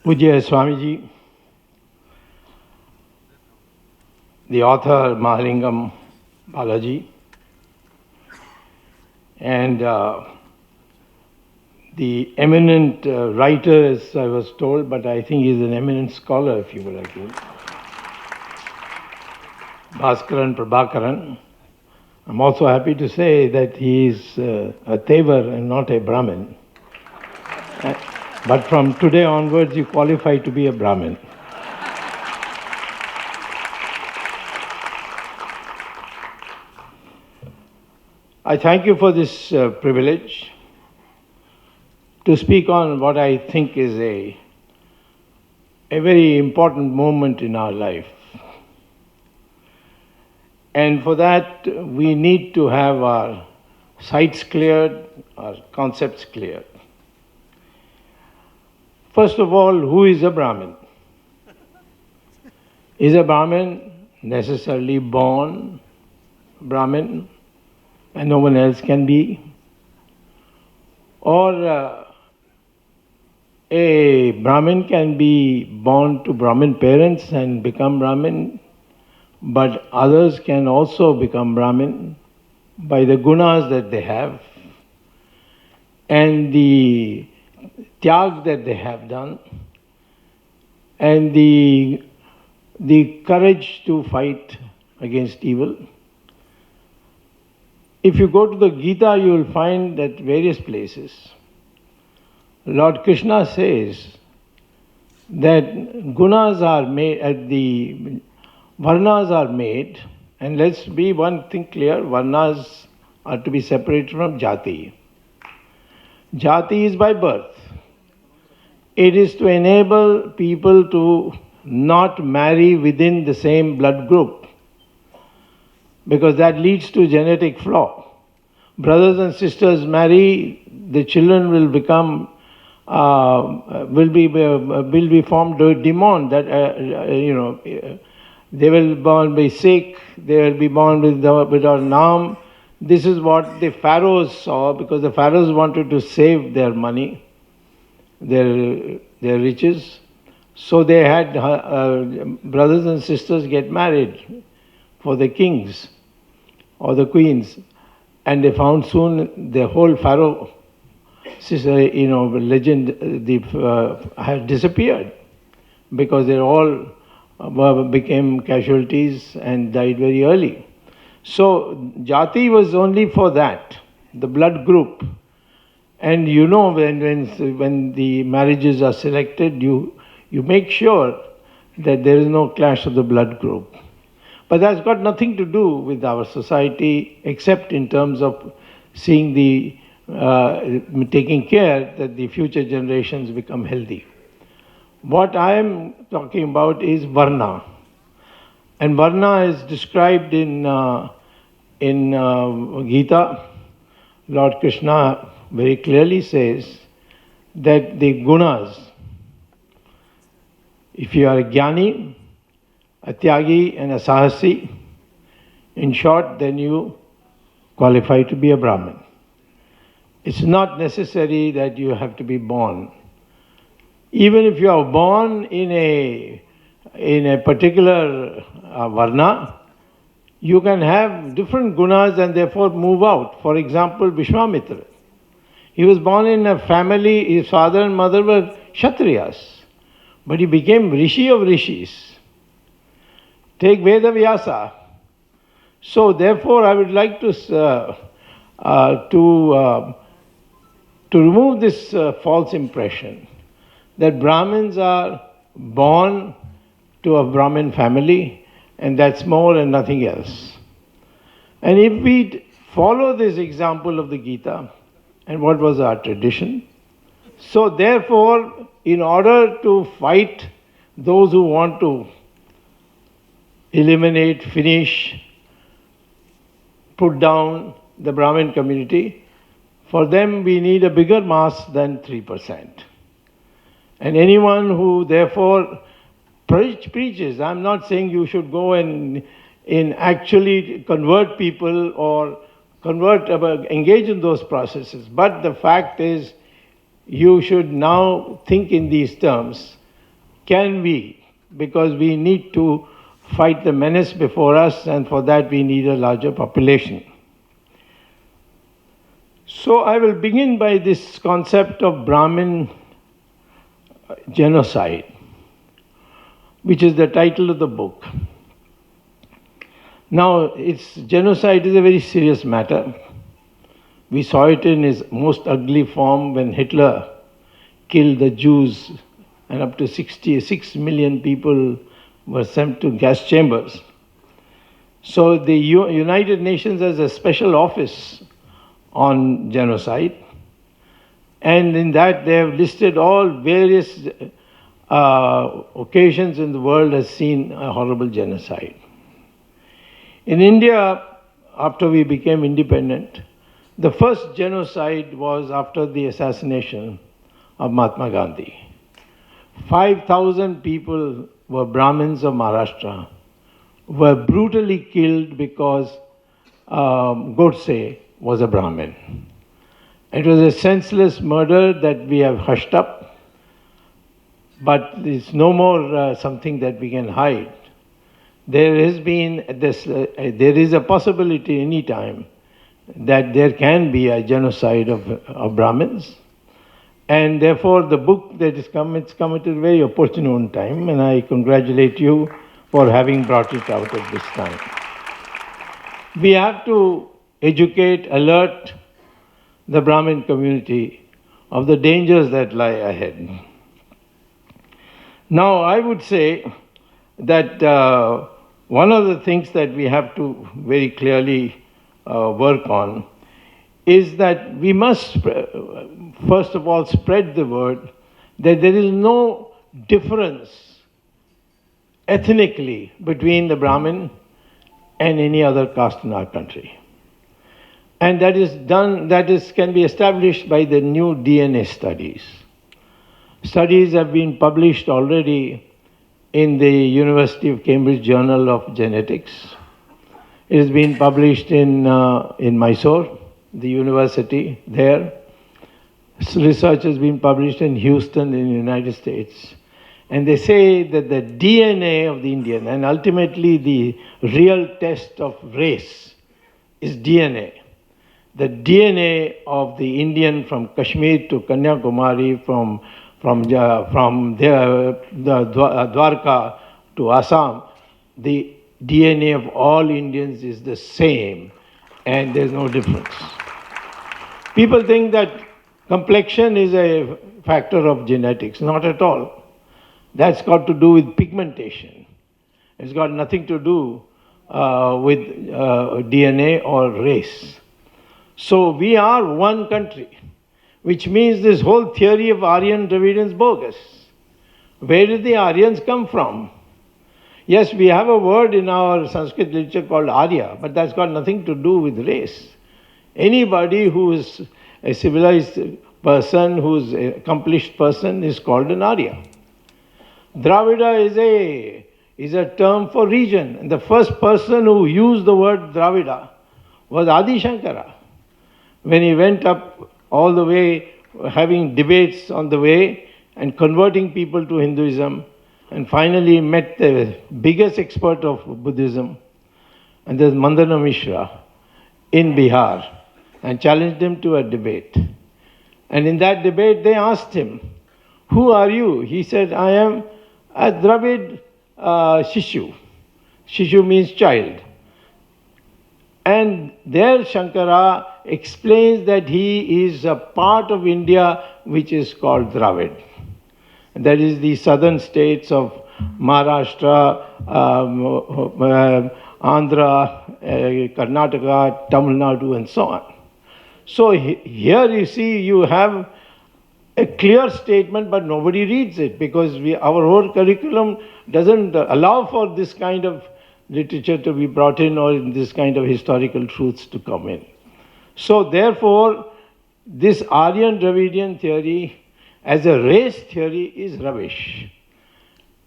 Pujya Swamiji, the author Mahalingam Balaji, and the eminent writer, as I was told, but I think he's an eminent scholar, if you will agree, Bhaskaran Prabhakaran. I'm also happy to say that he is a Tevar and not a Brahmin. But from today onwards, you qualify to be a Brahmin. I thank you for this privilege to speak on what I think is a very important moment in our life. And for that, we need to have our sights cleared, our concepts cleared. First of all, who is a Brahmin? Is a Brahmin necessarily born Brahmin and no one else can be? Or a Brahmin can be born to Brahmin parents and become Brahmin, but others can also become Brahmin by the gunas that they have and the tyag that they have done and the courage to fight against evil. If you go to the Gita, you will find that various places, Lord Krishna says that gunas are made, the varnas are made, and let's be one thing clear, varnas are to be separated from jati. Jati is by birth. It is to enable people to not marry within the same blood group, because that leads to genetic flaw. Brothers and sisters marry, the children will become will be formed a demon that they will be born by Sikh, they will be born with our Naam. This is what the pharaohs saw, because the pharaohs wanted to save their money, their riches. So they had brothers and sisters get married for the kings or the queens, and they found soon the whole pharaoh legend had disappeared, because they all became casualties and died very early. So jati was only for that, the blood group. And when the marriages are selected, you make sure that there is no clash of the blood group. But that's got nothing to do with our society, except in terms of seeing taking care that the future generations become healthy. What I am talking about is Varna. And Varna is described in Gita. Lord Krishna very clearly says that the gunas, if you are a jnani, a tyagi and a sahasi, in short, then you qualify to be a Brahmin. It's not necessary that you have to be born. Even if you are born in a particular varna, you can have different gunas and therefore move out. For example, Vishwamitra. He was born in a family, his father and mother were Kshatriyas, but he became Rishi of Rishis. Take Veda Vyasa. So therefore I would like to remove this false impression that Brahmins are born to a Brahmin family and that's more and nothing else. And if we follow this example of the Gita, and what was our tradition, so therefore, in order to fight those who want to eliminate, finish, put down the Brahmin community, for them we need a bigger mass than 3%. And anyone who therefore preaches, I'm not saying you should go and actually convert people or engage in those processes, but the fact is you should now think in these terms can we? Because we need to fight the menace before us, and for that we need a larger population. So I will begin by this concept of Brahmin genocide, which is the title of the book. Now, genocide is a very serious matter. We saw it in its most ugly form when Hitler killed the Jews, and up to 66 million people were sent to gas chambers. So the United Nations has a special office on genocide, and in that they have listed all various occasions in the world has seen a horrible genocide. In India, after we became independent, the first genocide was after the assassination of Mahatma Gandhi. 5,000 people were Brahmins of Maharashtra, were brutally killed because Godse was a Brahmin. It was a senseless murder that we have hushed up, but it's no more something that we can hide. There has been there is a possibility any time that there can be a genocide of Brahmins, and therefore the book that is come, it's come at a very opportune time, and I congratulate you for having brought it out at this time. We have to educate, alert the Brahmin community of the dangers that lie ahead. Now, I would say that one of the things that we have to very clearly work on is that we must, first of all, spread the word that there is no difference ethnically between the Brahmin and any other caste in our country. And can be established by the new DNA studies. Studies have been published already in the University of Cambridge Journal of Genetics. It has been published in Mysore, the university there. Research has been published in Houston in the United States. And they say that the DNA of the Indian, and ultimately the real test of race, is DNA. The DNA of the Indian from Kashmir to Kanyakumari, from the Dwarka to Assam, the DNA of all Indians is the same, and there's no difference. People think that complexion is a factor of genetics. Not at all. That's got to do with pigmentation. It's got nothing to do with DNA or race. So we are one country, which means this whole theory of Aryan Dravidian is bogus. Where did the Aryans come from? Yes, we have a word in our Sanskrit literature called Arya, but that's got nothing to do with race. Anybody who is a civilized person, who's an accomplished person, is called an Arya. Dravida is a term for region. And the first person who used the word Dravida was Adi Shankara. When he went up all the way, having debates on the way and converting people to Hinduism, and finally met the biggest expert of Buddhism, and there's Mandana Mishra in Bihar, and challenged him to a debate. And in that debate, they asked him, "Who are you?" He said, "I am a Dravid Shishu." Shishu means child. And there Shankara explains that he is a part of India which is called Dravid. That is the southern states of Maharashtra, Andhra, Karnataka, Tamil Nadu, and so on. So here you see you have a clear statement, but nobody reads it because our whole curriculum doesn't allow for this kind of literature to be brought in, or this kind of historical truths to come in. So therefore, this Aryan Dravidian theory as a race theory is rubbish.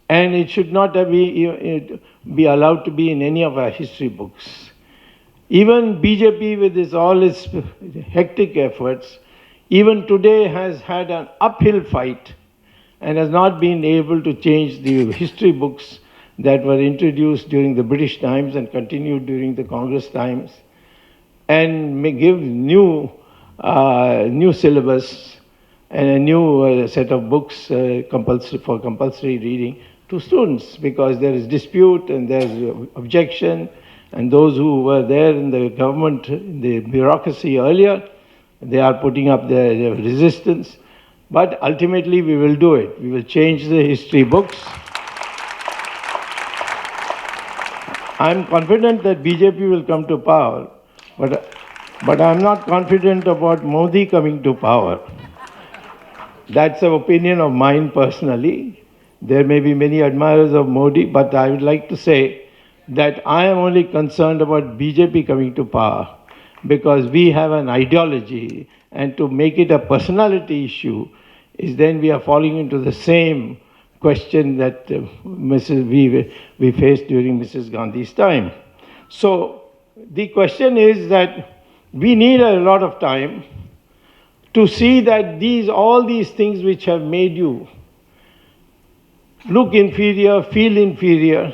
And it should not be allowed to be in any of our history books. Even BJP, with all its hectic efforts, even today has had an uphill fight and has not been able to change the history books that were introduced during the British times and continued during the Congress times, and may give new syllabus and a new set of books for compulsory reading to students, because there is dispute and there is objection, and those who were there in the government, the bureaucracy earlier, they are putting up their resistance. But ultimately we will do it. We will change the history books. I'm confident that BJP will come to power, but I'm not confident about Modi coming to power. That's an opinion of mine personally. There may be many admirers of Modi, but I would like to say that I am only concerned about BJP coming to power, because we have an ideology, and to make it a personality issue is then we are falling into the same question that we faced during Mrs. Gandhi's time. So the question is that we need a lot of time to see that all these things which have made you look inferior, feel inferior,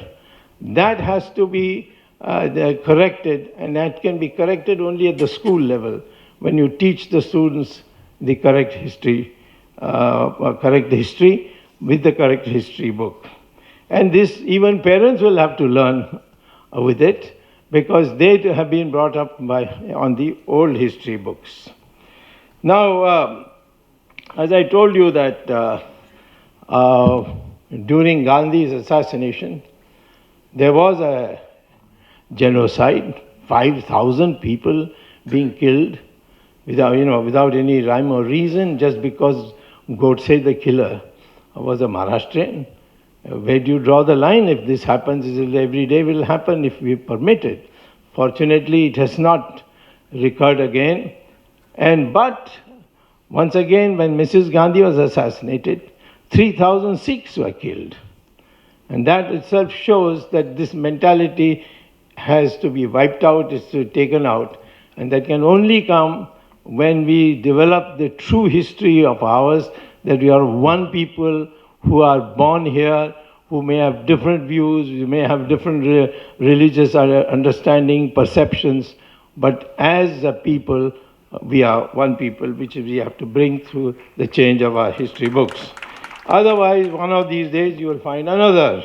that has to be corrected, and that can be corrected only at the school level, when you teach the students the correct history with the correct history book. And this, even parents will have to learn with it, because they have been brought up on the old history books. Now, as I told you that during Gandhi's assassination, there was a genocide, 5,000 people being killed without any rhyme or reason, just because Godse the killer was a Maharashtrian. Where do you draw the line? If this happens, every day will happen if we permit it. Fortunately, it has not recurred again. But once again, when Mrs. Gandhi was assassinated, 3,000 Sikhs were killed. And that itself shows that this mentality has to be wiped out, is to be taken out. And that can only come when we develop the true history of ours, that we are one people who are born here, who may have different views, we may have different religious understanding, perceptions, but as a people, we are one people, which we have to bring through the change of our history books. Otherwise, one of these days you will find another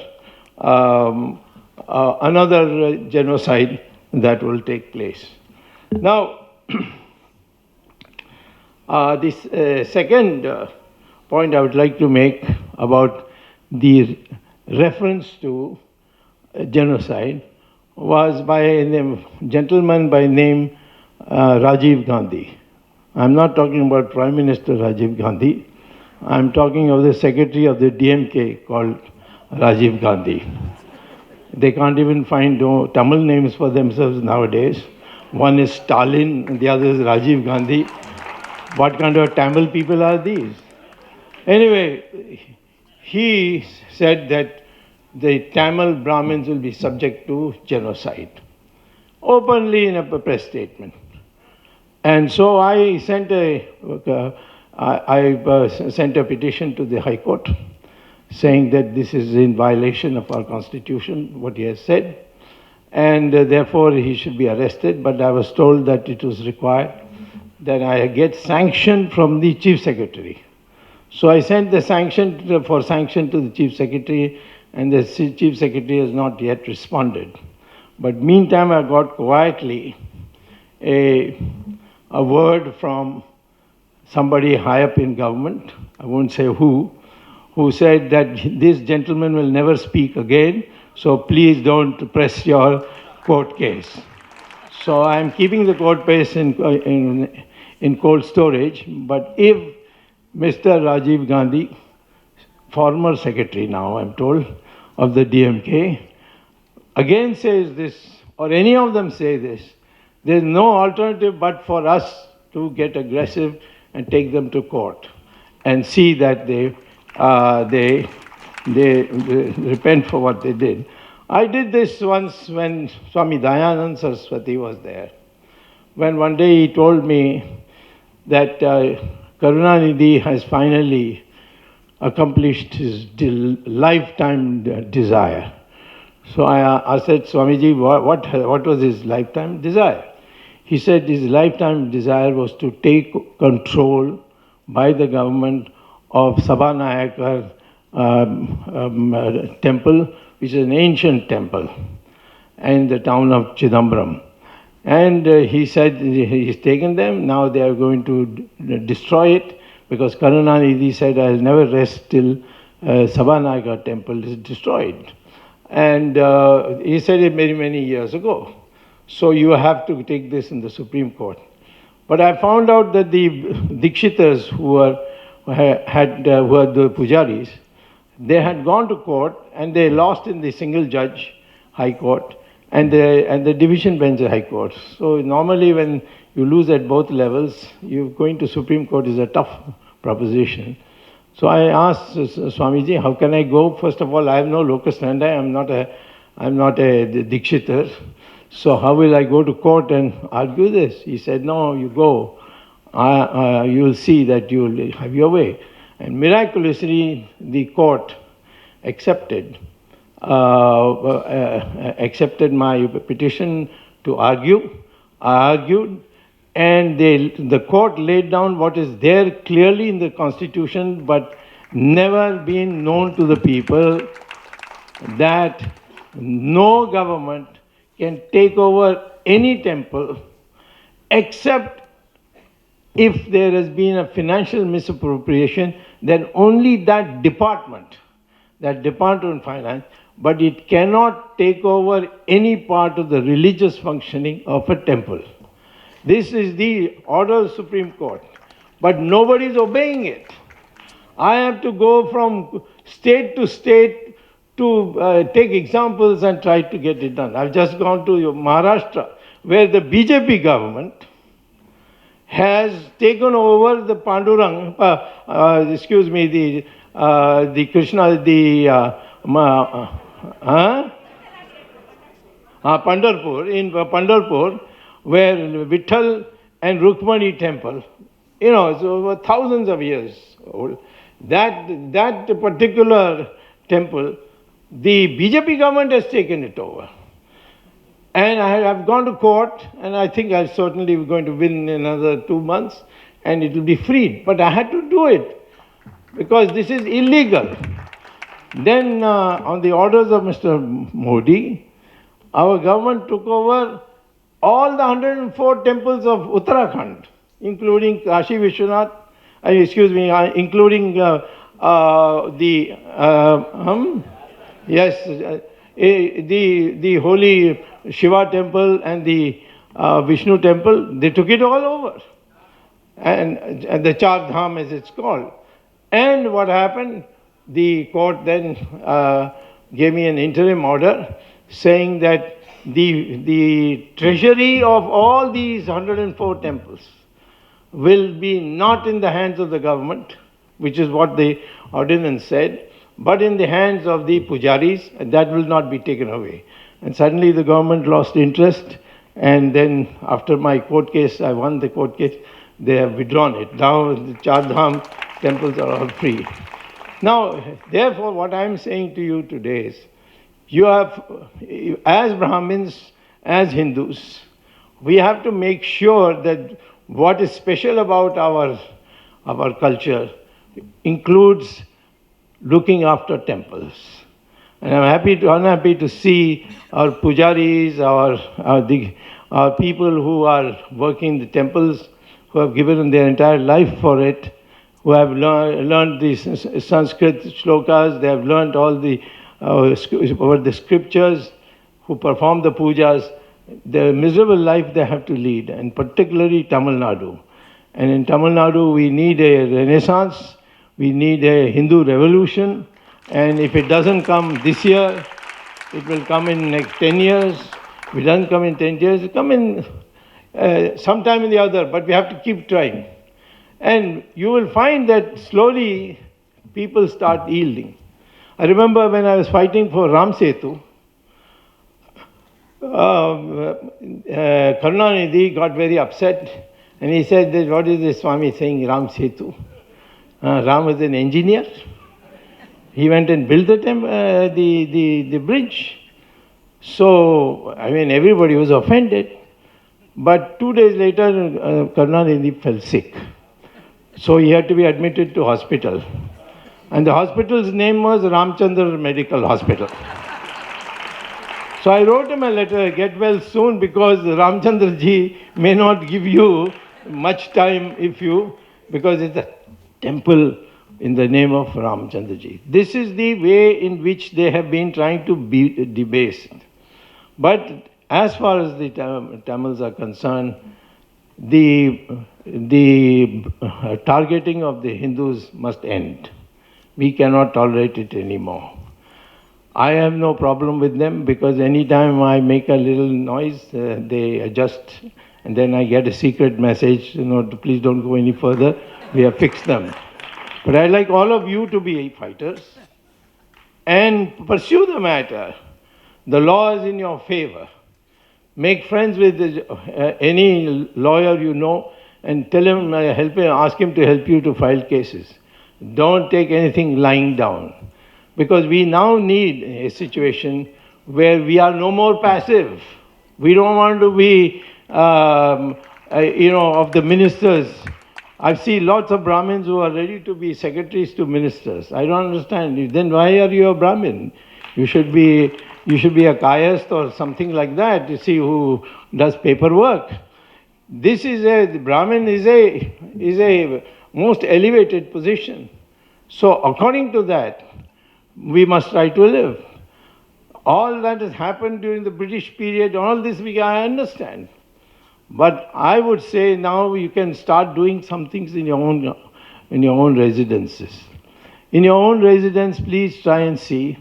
genocide that will take place. Now, this second point I would like to make about the reference to genocide was by a gentleman by name Rajiv Gandhi. I'm not talking about Prime Minister Rajiv Gandhi. I'm talking of the secretary of the DMK called Rajiv Gandhi. They can't even find Tamil names for themselves nowadays. One is Stalin and the other is Rajiv Gandhi. What kind of Tamil people are these? Anyway, he said that the Tamil Brahmins will be subject to genocide, openly in a press statement. And so I sent a petition to the High Court saying that this is in violation of our constitution, what he has said, and therefore he should be arrested. But I was told that it was required that I get sanction from the Chief Secretary. So I sent the sanction to the Chief Secretary, and the Chief Secretary has not yet responded. But meantime, I got quietly a word from somebody high up in government, I won't say who said that this gentleman will never speak again, so please don't press your court case. So I'm keeping the court case in cold storage, but if Mr. Rajiv Gandhi, former secretary now, I'm told, of the DMK, again says this, or any of them say this, there's no alternative but for us to get aggressive and take them to court and see that they repent for what they did. I did this once when Swami Dayanand Saraswati was there. When one day he told me that Karunanidhi has finally accomplished his lifetime desire. So I said, Swamiji, what was his lifetime desire? He said his lifetime desire was to take control by the government of Sabhanayakar temple, which is an ancient temple, in the town of Chidambaram. And he said he's taken them, now they are going to destroy it, because Karunanidhi said, I'll never rest till Sabhanayakar temple is destroyed. And he said it many, many years ago. So you have to take this in the Supreme Court. But I found out that the Dikshitars who were the pujaris, they had gone to court and they lost in the single judge high court and the division bench high court. So normally when you lose at both levels, going to Supreme Court is a tough proposition. So I asked Swamiji, how can I go? First of all, I have no locus standi. I'm not a Dikshitar. So how will I go to court and argue this? He said, no, you go. You will see that you will have your way. And miraculously, the court accepted my petition to argue. I argued, and the court laid down what is there clearly in the Constitution, but never been known to the people, that no government can take over any temple except if there has been a financial misappropriation, then only that department of finance, but it cannot take over any part of the religious functioning of a temple. This is the order of the Supreme Court, but nobody is obeying it. I have to go from state to state to take examples and try to get it done. I've just gone to Maharashtra, where the BJP government has taken over the Pandurang, the Krishna, Pandharpur, in Pandharpur, where Vitthal and Rukmani temple, it's over thousands of years old. That particular temple, the BJP government has taken it over. And I have gone to court, and I think I'm certainly going to win in another 2 months, and it will be freed. But I had to do it, because this is illegal. Then, on the orders of Mr. Modi, our government took over all the 104 temples of Uttarakhand, including Kashi Vishwanath, including the holy Shiva temple and the Vishnu temple. They took it all over, and the Char Dham as it's called. And what happened? The court then gave me an interim order saying that the treasury of all these 104 temples will be not in the hands of the government, which is what the ordinance said, but in the hands of the pujaris, and that will not be taken away. And suddenly the government lost interest, and then after my court case, I won the court case, they have withdrawn it. Now the Char Dham temples are all free. Now, therefore, what I am saying to you today is, you have, as Brahmins, as Hindus, we have to make sure that what is special about our culture includes looking after temples. And I'm unhappy to see our pujaris, our people who are working the temples, who have given their entire life for it, who have learned the Sanskrit shlokas, they have learned all the scriptures, who perform the pujas, the miserable life they have to lead, and particularly Tamil Nadu. And in Tamil Nadu, we need a renaissance, we need a Hindu revolution, and if it doesn't come this year, it will come in next 10 years. If it doesn't come in 10 years, it will come in sometime in the other, but we have to keep trying. And you will find that slowly people start yielding. I remember when I was fighting for Ram Setu, Karunanidhi got very upset, and he said that, what is this Swami saying, Ram Setu? Ram is an engineer. He went and built the bridge. So, I mean, everybody was offended. But 2 days later, Karunanidhi fell sick. So he had to be admitted to hospital. And the hospital's name was Ramchandra Medical Hospital. So I wrote him a letter, get well soon, because Ramchandra ji may not give you much time because it's a temple in the name of Ramchandra ji. This is the way in which they have been trying to be debased. But as far as the Tamils are concerned, the targeting of the Hindus must end. We cannot tolerate it anymore. I have no problem with them because anytime I make a little noise, they adjust, and then I get a secret message, please don't go any further. We have fixed them. But I'd like all of you to be fighters and pursue the matter. The law is in your favor. Make friends with any lawyer you know and tell him, ask him to help you to file cases. Don't take anything lying down. Because we now need a situation where we are no more passive. We don't want to be, of the ministers. I see lots of Brahmins who are ready to be secretaries to ministers. I don't understand. Then why are you a Brahmin? You should be a Kayast or something like that. You see who does paperwork. The Brahmin is a most elevated position. So according to that, we must try to live. All that has happened during the British period, all this I understand. But I would say now you can start doing some things in your own residences. In your own residence, please try and see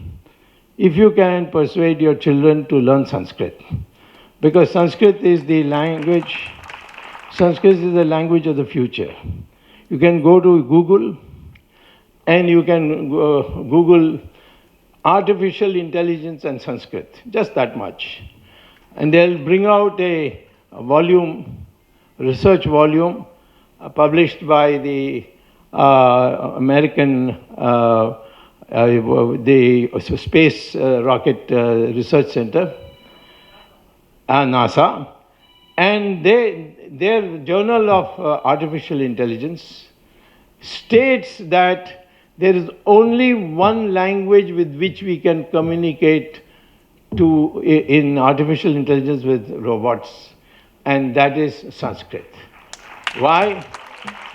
if you can persuade your children to learn Sanskrit. Because Sanskrit is the language of the future. You can go to Google and you can Google artificial intelligence and Sanskrit, just that much. And they'll bring out a research volume, published by the American the Space Rocket Research Center, NASA, and their Journal of Artificial Intelligence states that there is only one language with which we can communicate in artificial intelligence with robots, and that is Sanskrit. Why?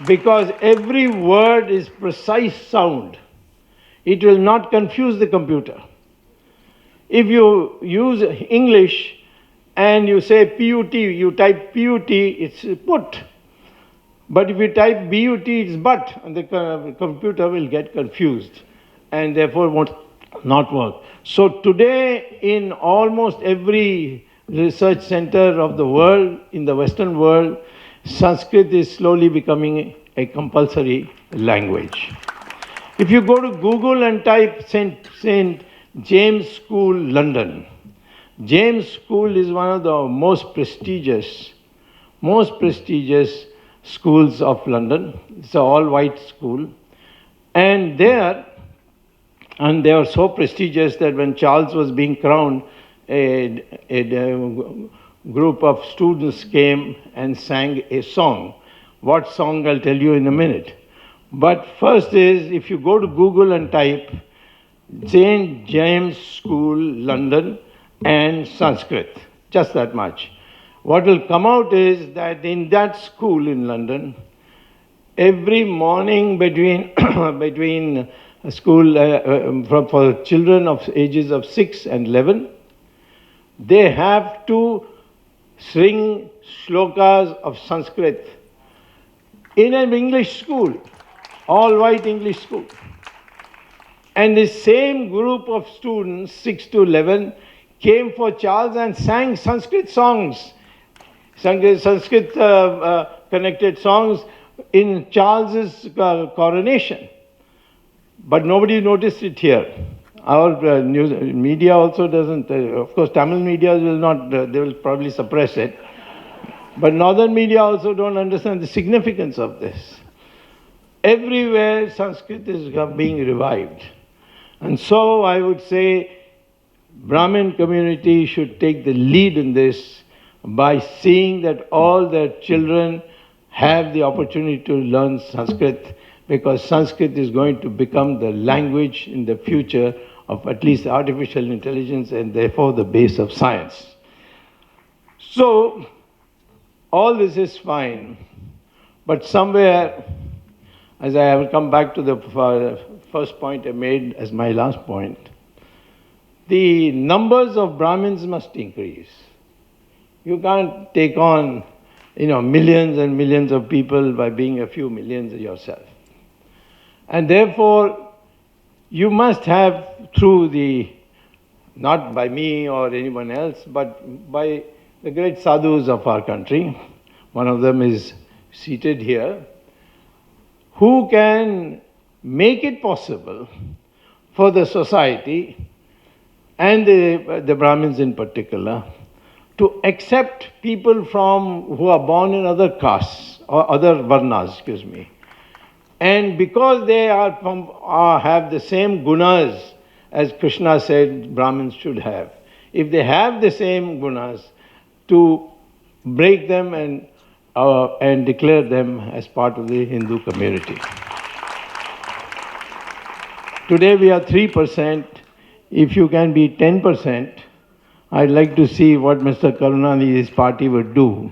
Because every word is precise sound. It will not confuse the computer. If you use English and you say PUT, you type PUT, it's put. But if you type BUT, it's but, and the computer will get confused and therefore won't not work. So today, in almost every research center of the world, in the Western world, Sanskrit is slowly becoming a compulsory language. If you go to Google and type St. James School, London, James School is one of the most prestigious schools of London. It's an all-white school. And they are so prestigious that when Charles was being crowned, a group of students came and sang a song. What song, I'll tell you in a minute. But first is, if you go to Google and type St. James School, London, and Sanskrit, just that much. What will come out is that in that school in London, every morning between school for children of ages of 6 and 11, they have to sing shlokas of Sanskrit in an English school, all-white English school. And the same group of students, 6 to 11, came for Charles and sang Sanskrit songs. Sanskrit connected songs in Charles's coronation. But nobody noticed it here. Our news media also doesn't, of course Tamil media will not, they will probably suppress it. But northern media also don't understand the significance of this. Everywhere Sanskrit is being revived. And so I would say Brahmin community should take the lead in this by seeing that all their children have the opportunity to learn Sanskrit, because Sanskrit is going to become the language in the future of at least artificial intelligence and therefore the base of science. So all this is fine, but somewhere, as I will come back to the first point I made as my last point, the numbers of Brahmins must increase. You can't take on, millions and millions of people by being a few millions yourself. And therefore, you must have, through not by me or anyone else, but by the great sadhus of our country, one of them is seated here, who can make it possible for the society and the Brahmins in particular to accept people who are born in other castes or other varnas, and because they have the same gunas as Krishna said Brahmins should have, if they have the same gunas, to break them and declare them as part of the Hindu community. Today we are 3%. If you can be 10%, I'd like to see what Mr. Karunanidhi's party would do.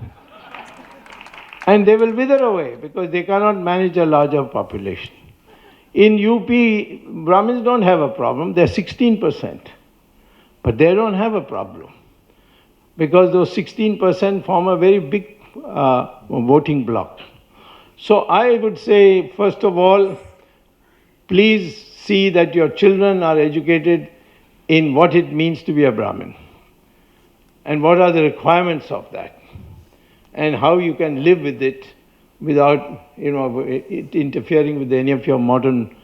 And they will wither away because they cannot manage a larger population. In UP, Brahmins don't have a problem. They're 16%. But they don't have a problem, because those 16% form a very big voting bloc. So I would say, first of all, please see that your children are educated in what it means to be a Brahmin, and what are the requirements of that, and how you can live with it without it interfering with any of your modern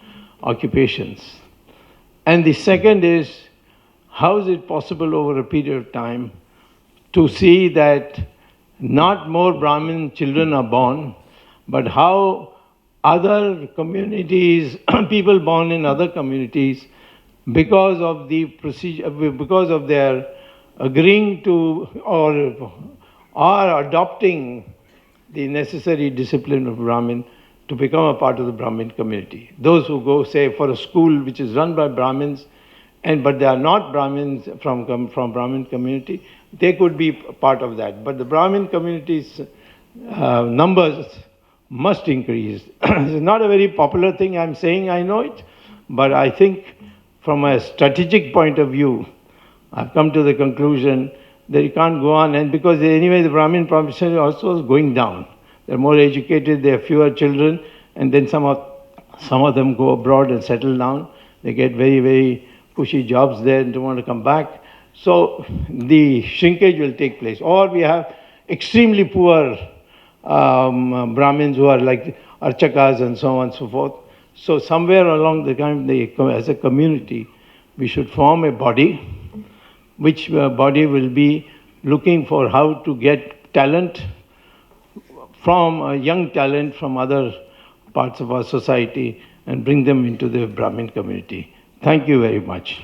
occupations. And the second is, how is it possible over a period of time to see that not more Brahmin children are born, but how other communities, people born in other communities, because of the procedure, because of their agreeing to or adopting the necessary discipline of Brahmin, to become a part of the Brahmin community. Those who go, say, for a school which is run by Brahmins, but they are not Brahmins from Brahmin community, they could be part of that. But the Brahmin community's numbers must increase. It's not a very popular thing I'm saying, I know it, but I think from a strategic point of view, I've come to the conclusion that you can't go on, and because anyway the Brahmin population also is going down. They're more educated, they have fewer children, and then some of them go abroad and settle down. They get very, very cushy jobs there and don't want to come back. So the shrinkage will take place. Or we have extremely poor Brahmins who are like Archakas and so on and so forth. So somewhere along the time, as a community, we should form a body, which body will be looking for how to get talent young talent from other parts of our society and bring them into the Brahmin community. Thank you very much.